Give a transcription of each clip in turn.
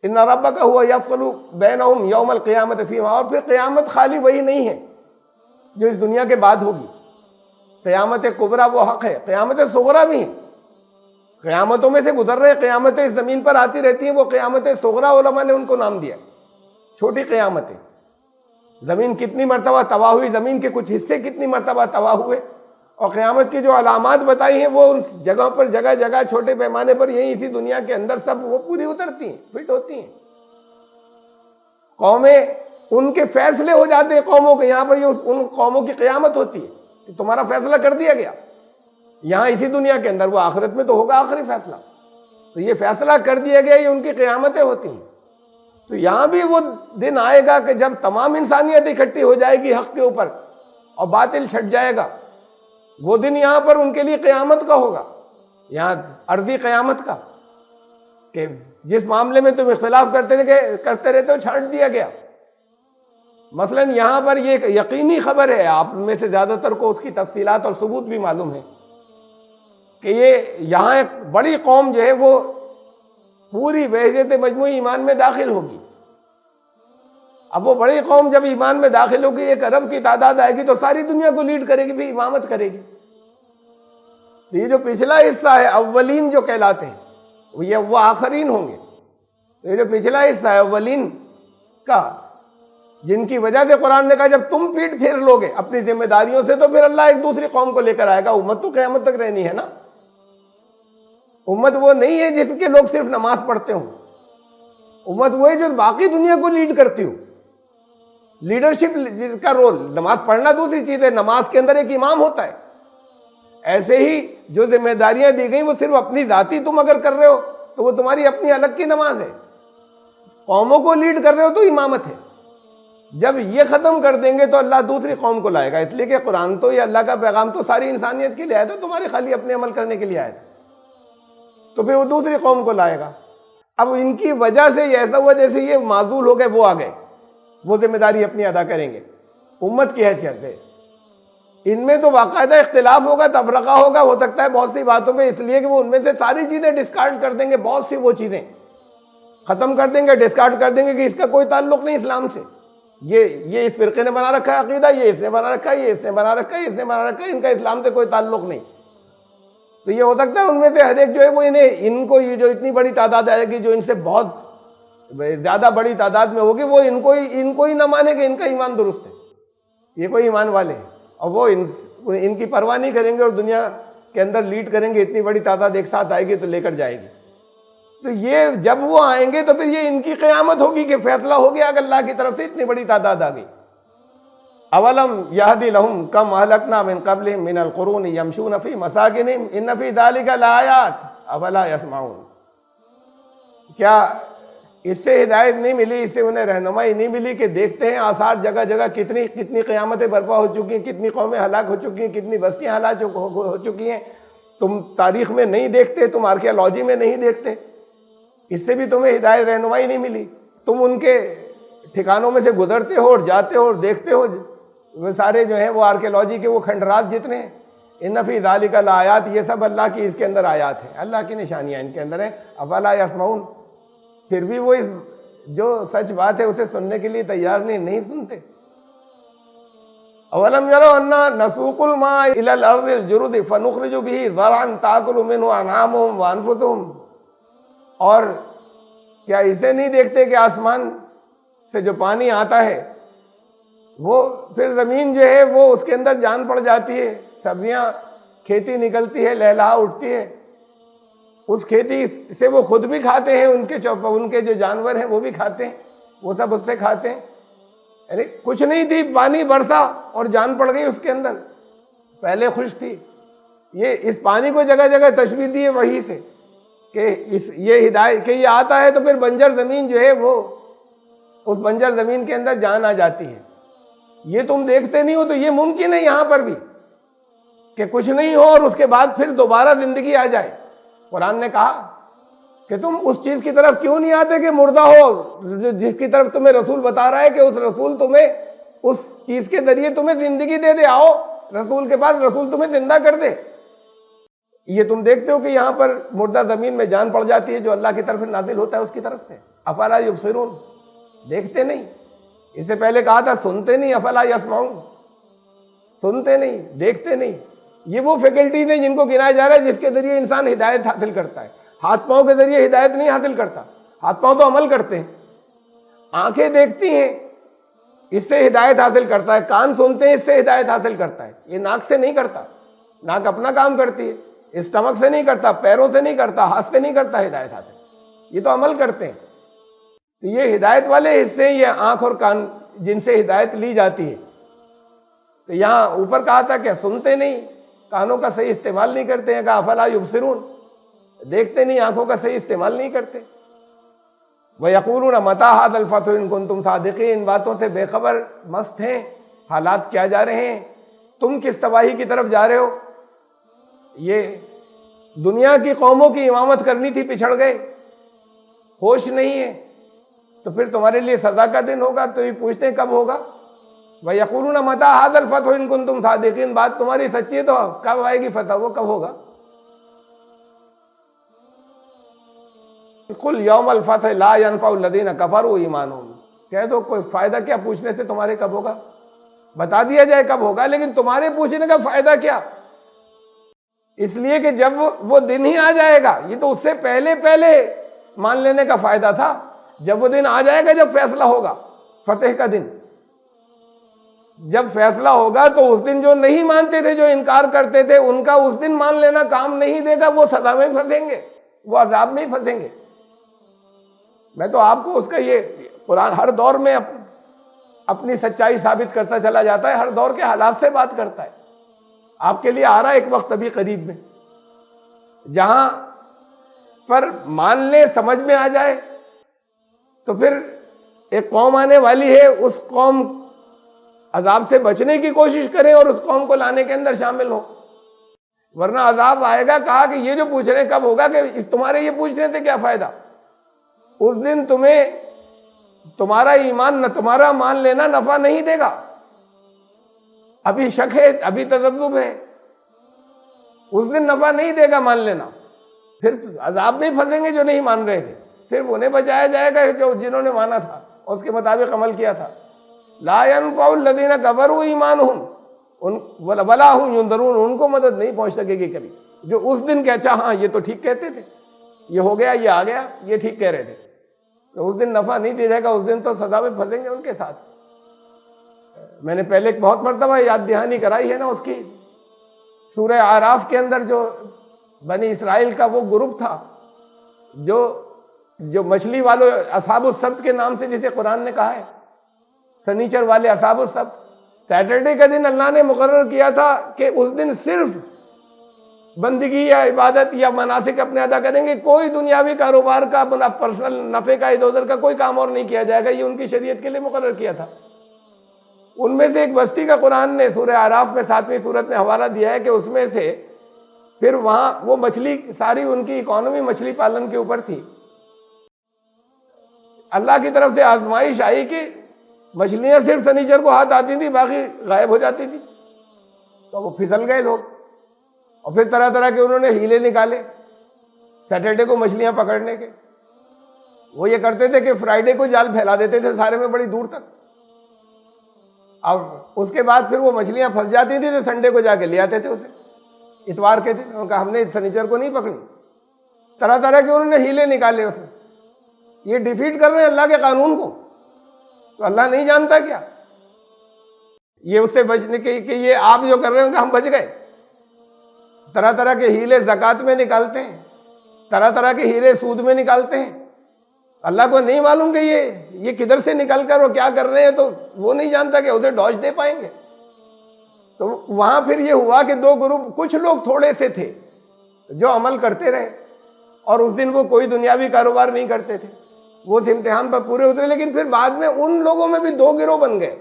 ان ربک هو یفصل بینہم یوم القیامت فیما، اور پھر قیامت خالی وہی نہیں ہے جو اس دنیا کے بعد ہوگی. قیامت کبریٰ وہ حق ہے، قیامت صغریٰ بھی ہے، قیامتوں میں سے گزر رہے قیامتیں اس زمین پر آتی رہتی ہیں، وہ قیامت صغریٰ علماء نے ان کو نام دیا، چھوٹی قیامتیں. زمین کتنی مرتبہ تباہ ہوئی، زمین کے کچھ حصے کتنی مرتبہ تباہ ہوئے، اور قیامت کی جو علامات بتائی ہیں وہ ان جگہوں پر جگہ جگہ چھوٹے پیمانے پر یہیں اسی دنیا کے اندر سب وہ پوری اترتی ہیں، فٹ ہوتی ہیں. قومیں ان کے فیصلے ہو جاتے ہیں قوموں کے، یہاں پر یہ ان قوموں کی قیامت ہوتی ہے کہ تمہارا فیصلہ کر دیا گیا یہاں اسی دنیا کے اندر، وہ آخرت میں تو ہوگا آخری فیصلہ. تو یہ فیصلہ کر دیا گیا، یہ ان کی قیامتیں ہوتی ہیں. تو یہاں بھی وہ دن آئے گا کہ جب تمام انسانیت اکٹھی ہو جائے گی حق کے اوپر اور باطل چھٹ جائے گا. وہ دن یہاں پر ان کے لیے قیامت کا ہوگا، یہاں ارضی قیامت کا، کہ جس معاملے میں تم اختلاف کرتے رہتے ہو چھانٹ دیا گیا. مثلا یہاں پر یہ ایک یقینی خبر ہے، آپ میں سے زیادہ تر کو اس کی تفصیلات اور ثبوت بھی معلوم ہے کہ یہ یہاں ایک بڑی قوم جو ہے وہ پوری بحیثیت مجموعی ایمان میں داخل ہوگی. اب وہ بڑی قوم جب ایمان میں داخل ہوگی، 1 ارب کی تعداد آئے گی تو ساری دنیا کو لیڈ کرے گی، بھی امامت کرے گی. تو یہ جو پچھلا حصہ ہے اولین جو کہلاتے ہیں وہ آخرین ہوں گے. یہ جو پچھلا حصہ ہے اولین کا، جن کی وجہ سے قرآن نے کہا جب تم پیٹ پھیر لو گے اپنی ذمہ داریوں سے تو پھر اللہ ایک دوسری قوم کو لے کر آئے گا. امت تو قیامت تک رہنی ہے نا. امت وہ نہیں ہے جس کے لوگ صرف نماز پڑھتے ہوں، امت وہ ہے جو باقی دنیا کو لیڈ کرتی ہو. لیڈرشپ کا رول، نماز پڑھنا دوسری چیز ہے، نماز کے اندر ایک امام ہوتا ہے. ایسے ہی جو ذمہ داریاں دی گئیں وہ صرف اپنی ذاتی تم اگر کر رہے ہو تو وہ تمہاری اپنی الگ کی نماز ہے. قوموں کو لیڈ کر رہے ہو تو امامت ہے. جب یہ ختم کر دیں گے تو اللہ دوسری قوم کو لائے گا. اس لیے کہ قرآن تو یہ اللہ کا پیغام تو ساری انسانیت کے لیے آیا تھا، تمہارے خالی اپنے عمل کرنے کے لیے آیا تھا. تو پھر وہ دوسری قوم کو لائے گا. اب ان کی وجہ سے یہ ایسا ہوا جیسے یہ معزول ہو گئے، وہ آ گئے، وہ ذمہ داری اپنی ادا کریں گے امت کی حیثیت سے. ان میں تو باقاعدہ اختلاف ہوگا، تفرقہ ہوگا، ہو سکتا ہے بہت سی باتوں میں، اس لیے کہ وہ ان میں سے ساری چیزیں ڈسکارڈ کر دیں گے، بہت سی وہ چیزیں ختم کر دیں گے، ڈسکارڈ کر دیں گے کہ اس کا کوئی تعلق نہیں اسلام سے. یہ اس فرقے نے بنا رکھا ہے عقیدہ، یہ اس نے بنا رکھا ہے، یہ اس نے بنا رکھا ہے، اس نے بنا رکھا ہے، ان کا اسلام سے کوئی تعلق نہیں. تو یہ ہو سکتا ہے ان میں سے ہر ایک جو ہے وہ ان کو یہ جو اتنی بڑی تعداد آئے گی جو ان سے بہت زیادہ بڑی تعداد میں ہوگی، وہ ان کو ہی نہ مانے کہ ان کا ایمان درست ہے، یہ کوئی ایمان والے ہیں، اور وہ ان کی پرواہ نہیں کریں گے اور دنیا کے اندر لیڈ کریں گے. اتنی بڑی تعداد ایک ساتھ آئے گی تو لے کر جائے گی. تو یہ جب وہ آئیں گے تو پھر یہ ان کی قیامت ہوگی کہ فیصلہ ہو گیا کہ اللہ کی طرف سے اتنی بڑی تعداد آ گئی. اولم یہدی لہم کم اہلکنا من قبلہم من القرون یمشون فی مساکنہم ان فی ذلک لآیات افلا یسمعون. کیا اس سے ہدایت نہیں ملی، اس سے انہیں رہنمائی نہیں ملی کہ دیکھتے ہیں آثار جگہ جگہ کتنی قیامتیں برپا ہو چکی ہیں، کتنی قومیں ہلاک ہو چکی ہیں، کتنی بستیاں ہلاک ہو چکی ہیں. تم تاریخ میں نہیں دیکھتے، تم آرکیالوجی میں نہیں دیکھتے، اس سے بھی تمہیں ہدایت رہنمائی نہیں ملی. تم ان کے ٹھکانوں میں سے گزرتے ہو اور جاتے ہو اور دیکھتے ہو، وہ سارے جو ہیں وہ آرکیالوجی کے وہ کھنڈرات جتنے ہیں. ان فی ذالک لآیات، یہ سب اللہ کی اس کے اندر آیات ہیں، اللہ کی نشانیاں ان کے اندر ہیں. افلا یسمعون، پھر بھی وہ جو سچ بات ہے اسے سننے کے لیے تیار نہیں سنتے. اولم یروا انا نسوق الماء الى الارض الجرد فنخرج به زرعا تاکل منه انعامهم وانفسهم. اور کیا اسے نہیں دیکھتے کہ آسمان سے جو پانی آتا ہے وہ پھر زمین جو ہے وہ اس کے اندر جان پڑ جاتی ہے، سبزیاں کھیتی نکلتی ہے، لہلہا اٹھتی ہے، اس کھیتی سے وہ خود بھی کھاتے ہیں، ان کے جو جانور ہیں وہ بھی کھاتے ہیں، وہ سب اس سے کھاتے ہیں. یعنی کچھ نہیں تھی، پانی برسا اور جان پڑ گئی اس کے اندر، پہلے خوش تھی. اس پانی کو جگہ جگہ تشبیہ دی ہے وحی سے کہ یہ ہدایت کہ یہ آتا ہے تو پھر بنجر زمین جو ہے وہ اس بنجر زمین کے اندر جان آ جاتی ہے. یہ تم دیکھتے نہیں ہو تو یہ ممکن ہے یہاں پر بھی کہ کچھ نہیں ہو اور اس کے بعد پھر دوبارہ زندگی آ جائے. قرآن نے کہا کہ تم اس چیز کی طرف کیوں نہیں آتے کہ مردہ ہو، جس کی طرف تمہیں رسول بتا رہا ہے کہ اس رسول تمہیں اس چیز کے ذریعے تمہیں زندگی دے دے. آؤ رسول کے پاس، رسول تمہیں زندہ کر دے. یہ تم دیکھتے ہو کہ یہاں پر مردہ زمین میں جان پڑ جاتی ہے جو اللہ کی طرف نازل ہوتا ہے اس کی طرف سے. افلا یبصرون، دیکھتے نہیں؟ اس سے پہلے کہا تھا سنتے نہیں، افلا یسمعون، سنتے نہیں، دیکھتے نہیں۔ یہ وہ فیکلٹیز ہیں جن کو گنایا جا رہا ہے جس کے ذریعے انسان ہدایت حاصل کرتا ہے۔ ہاتھ پاؤں کے ذریعے ہدایت نہیں حاصل کرتا، ہاتھ پاؤں تو عمل کرتے ہیں، آنکھیں دیکھتی ہیں اس سے ہدایت حاصل کرتا ہے، کان سنتے ہیں اس سے ہدایت حاصل کرتا ہے۔ یہ ناک سے نہیں کرتا، ناک اپنا کام کرتی ہے، اسٹمک سے نہیں کرتا، پیروں سے نہیں کرتا، ہاتھ سے نہیں کرتا ہدایت حاصل، یہ تو عمل کرتے ہیں۔ تو یہ ہدایت والے حصے یہ آنکھ اور کان جن سے ہدایت لی جاتی ہے۔ تو یہاں اوپر کہا تھا کہ سنتے نہیں، کانوں کا صحیح استعمال نہیں کرتے ہیں، کہا افلا یبصرون، دیکھتے نہیں، آنکھوں کا صحیح استعمال نہیں کرتے۔ وَيَقُولُونَ مَتَىٰ هَٰذَا الْفَتْحُ إِن كُنتُمْ صَادِقِينَ، ان باتوں سے بے خبر مست ہیں، حالات کیا جا رہے ہیں، تم کس تباہی کی طرف جا رہے ہو۔ یہ دنیا کی قوموں کی امامت کرنی تھی، پچھڑ گئے، ہوش نہیں ہے، تو پھر تمہارے لیے سزا کا دن ہوگا، تو یہ پوچھتے ہیں کب ہوگا۔ وَيَقُولُونَ مَتَىٰ هَٰذَا الْفَتْحُ إِن كُنتُمْ صَادِقِينَ، بات تمہاری سچی ہے تو کب آئے گی فتح، وہ کب ہوگا۔ قُلْ يَوْمَ الْفَتْحِ لَا يَنْفَعُ الَّذِينَ كَفَرُوا ایمانُهُمْ، کہہ دو کوئی فائدہ کیا پوچھنے سے تمہارے کب ہوگا، بتا دیا جائے کب ہوگا، لیکن تمہارے پوچھنے کا فائدہ کیا، اس لیے کہ جب وہ دن ہی آ جائے گا، یہ تو اس سے پہلے مان لینے کا فائدہ تھا، جب وہ دن آ جائے گا، جب فیصلہ ہوگا، فتح کا دن جب فیصلہ ہوگا، تو اس دن جو نہیں مانتے تھے، جو انکار کرتے تھے، ان کا اس دن مان لینا کام نہیں دے گا، وہ سزا میں پھنسیں گے، وہ عذاب میں ہی پھنسیں گے۔ میں تو آپ کو اس کا یہ قرآن ہر دور میں اپنی سچائی ثابت کرتا چلا جاتا ہے، ہر دور کے حالات سے بات کرتا ہے۔ آپ کے لیے آ رہا ہے ایک وقت ابھی قریب میں جہاں پر مان لے، سمجھ میں آ جائے، تو پھر ایک قوم آنے والی ہے، اس قوم عذاب سے بچنے کی کوشش کریں اور اس قوم کو لانے کے اندر شامل ہو، ورنہ عذاب آئے گا۔ کہا کہ یہ جو پوچھ رہے ہیں کب ہوگا، کہ تمہارے یہ پوچھنے سے کیا فائدہ، اس دن تمہیں تمہارا ایمان نہ تمہارا مان لینا نفع نہیں دے گا، ابھی شک ہے، ابھی تذبذب ہے، اس دن نفع نہیں دے گا مان لینا، پھر عذاب میں پھنسیں گے جو نہیں مان رہے تھے، صرف انہیں بچایا جائے گا جو جنہوں نے مانا تھا اور اس کے مطابق عمل کیا تھا۔ لا ينفع الذین کفروا ایمانہم ولا هم ينذرون، ان کو مدد نہیں پہنچ سکے گی کبھی، جو اس دن کہ اچھا ہاں یہ تو ٹھیک کہتے تھے، یہ ہو گیا، یہ آ گیا، یہ ٹھیک کہہ رہے تھے، تو اس دن نفع نہیں دیا جائے گا، اس دن تو سزا میں پھنسیں گے ان کے ساتھ۔ میں نے پہلے بہت مرتبہ یاد دہانی کرائی ہے نا اس کی، سورہ اعراف کے اندر جو بنی اسرائیل کا وہ گروپ تھا جو مچھلی والوں، اصحاب السبت کے نام سے جسے قرآن نے کہا ہے، سنیچر والے اصحاب السبت، سیٹرڈے کا دن اللہ نے مقرر کیا تھا کہ اس دن صرف بندگی یا عبادت یا مناسک اپنے ادا کریں گے، کوئی دنیاوی کاروبار کا اپنا پرسنل نفع کا ادھر ادھر کا کوئی کام اور نہیں کیا جائے گا، یہ ان کی شریعت کے لیے مقرر کیا تھا۔ ان میں سے ایک بستی کا قرآن نے سورہ اعراف میں 7ویں سورت میں حوالہ دیا ہے کہ اس میں سے پھر وہاں وہ مچھلی، ساری ان کی اکانومی مچھلی پالن کے اوپر تھی، اللہ کی طرف سے آزمائش آئی کہ مچھلیاں صرف سنیچر کو ہاتھ آتی تھی، باقی غائب ہو جاتی تھی، تو وہ پھسل گئے لوگ، اور پھر طرح طرح کے انہوں نے ہیلے نکالے سیٹرڈے کو مچھلیاں پکڑنے کے۔ وہ یہ کرتے تھے کہ فرائیڈے کو جال پھیلا دیتے تھے سارے میں بڑی دور تک، اور اس کے بعد پھر وہ مچھلیاں پھنس جاتی تھی تو سنڈے کو جا کے لے آتے تھے اسے، اتوار کے دن، انہوں نے کہا ہم نے سنیچر کو نہیں پکڑی، طرح طرح کے انہوں نے ہیلے نکالے اس میں، یہ ڈیفیٹ کر رہے ہیں اللہ کے قانون کو، تو اللہ نہیں جانتا کیا یہ اس سے بچنے کے کہ یہ آپ جو کر رہے ہیں کہ ہم بچ گئے۔ طرح طرح کے ہیلے زکوٰۃ میں نکالتے ہیں، طرح طرح کے ہیرے سود میں نکالتے ہیں، اللہ کو نہیں معلوم کہ یہ کدھر سے نکل کر اور کیا کر رہے ہیں، تو وہ نہیں جانتا کہ اسے ڈاج دے پائیں گے۔ تو وہاں پھر یہ ہوا کہ دو گروپ، کچھ لوگ تھوڑے سے تھے جو عمل کرتے رہے، اور اس دن وہ کوئی دنیاوی کاروبار نہیں کرتے تھے، وہ اس امتحان پر پورے اترے، لیکن پھر بعد میں ان لوگوں میں بھی دو گروہ بن گئے،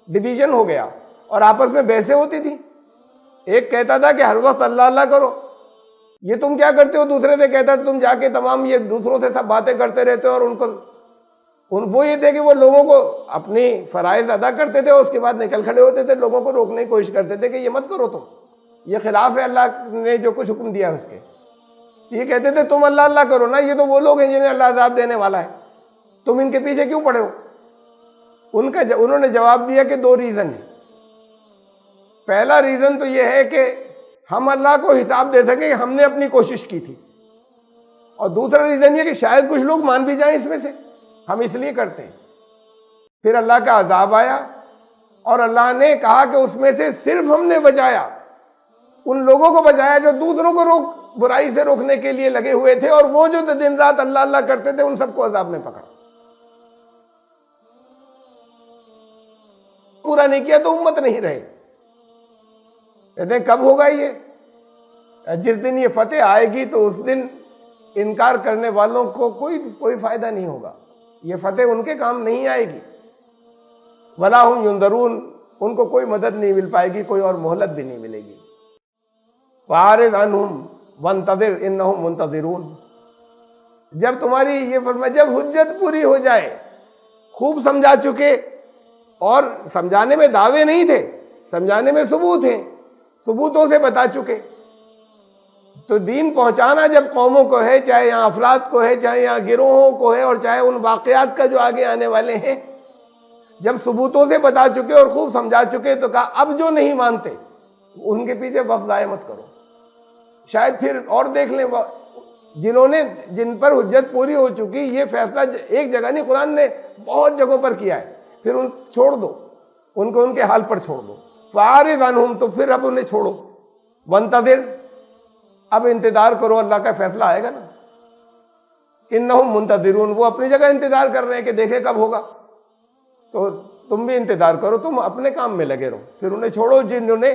ڈویژن ہو گیا، اور آپس میں بحثیں ہوتی تھی۔ ایک کہتا تھا کہ ہر وقت اللہ اللہ کرو، یہ تم کیا کرتے ہو، دوسرے سے کہتا تھا تم جا کے تمام یہ دوسروں سے سب باتیں کرتے رہتے ہو، اور وہ یہ تھے کہ وہ لوگوں کو اپنی فرائض ادا کرتے تھے، اور اس کے بعد نکل کھڑے ہوتے تھے، لوگوں کو روکنے کی کوشش کرتے تھے کہ یہ مت کرو، تم یہ خلاف ہے اللہ نے جو کچھ حکم دیا ہے اس کے۔ یہ کہتے تھے تم اللہ اللہ کرو نا، یہ تو وہ لوگ ہیں جنہیں اللہ عذاب دینے والا ہے، تم ان کے پیچھے کیوں پڑے ہو؟ انہوں نے جواب دیا کہ 2 ریزن ہیں. پہلا ریزن تو یہ ہے کہ ہم اللہ کو حساب دے سکیں کہ ہم نے اپنی کوشش کی تھی، اور دوسرا ریزن یہ کہ شاید کچھ لوگ مان بھی جائیں اس میں سے، ہم اس لیے کرتے ہیں. پھر اللہ کا عذاب آیا اور اللہ نے کہا کہ اس میں سے صرف ہم نے بچایا، ان لوگوں کو بچایا جو دوسروں کو برائی سے روکنے کے لیے لگے ہوئے تھے، اور وہ جو دن رات اللہ اللہ کرتے تھے ان سب کو عذاب میں پکڑا. پورا نہیں کیا تو امت نہیں رہے. کہتے ہیں کب ہوگا یہ؟ جس دن یہ فتح آئے گی تو اس دن انکار کرنے والوں کو کوئی فائدہ نہیں ہوگا. یہ فتح ان کے کام نہیں آئے گی. وَلَا هُمْ يُنذَرُونَ، ان کو کوئی مدد نہیں مل پائے گی، کوئی اور مہلت بھی نہیں ملے گی. وَأَعْرِضْ عَنْهُمْ وَانتَظِرْ إِنَّهُمْ مُنتَظِرُونَ. جب تمہاری یہ فرمایا جب حجت پوری ہو جائے، خوب سمجھا چکے، اور سمجھانے میں دعوے نہیں تھے، سمجھانے میں ثبوت ہیں، ثبوتوں سے بتا چکے. تو دین پہنچانا جب قوموں کو ہے، چاہے یہاں افراد کو ہے، چاہے یہاں گروہوں کو ہے، اور چاہے ان واقعات کا جو آگے آنے والے ہیں، جب ثبوتوں سے بتا چکے اور خوب سمجھا چکے تو کہا اب جو نہیں مانتے ان کے پیچھے وقت ضائع مت کرو. شاید پھر اور دیکھ لیں جن پر حجت پوری ہو چکی. یہ فیصلہ ایک جگہ نہیں، قرآن نے بہت جگہوں پر کیا ہے. پھر چھوڑ دو ان کو، ان کے حال پر چھوڑ دو. فَأَعْرِضْ عَنْهُمْ، تو پھر اب انہیں چھوڑو. وَانتَظِرْ، اب انتظار کرو، اللہ کا فیصلہ آئے گا نا. إِنَّهُمْ مُنتَظِرُونَ، وہ اپنی جگہ انتظار کر رہے ہیں کہ دیکھے کب ہوگا. تو تم بھی انتظار کرو، تم اپنے کام میں لگے رہو. پھر انہیں چھوڑو جنہوں نے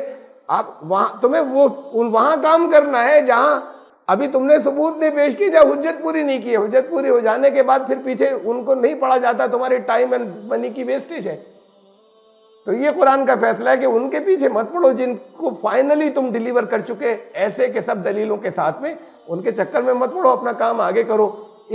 تمہیں وہاں کام کرنا ہے جہاں ابھی تم نے ثبوت نہیں پیش کی، جب حجت پوری نہیں کی ہے. حجت پوری ہو جانے کے بعد پھر پیچھے ان کو نہیں پڑا جاتا، تمہارے ٹائم اینڈ منی کی ویسٹیج ہے. تو یہ قرآن کا فیصلہ ہے کہ ان کے پیچھے مت پڑو جن کو فائنلی تم ڈیلیور کر چکے ایسے کہ سب دلیلوں کے ساتھ میں. ان کے چکر میں مت پڑو، اپنا کام آگے کرو.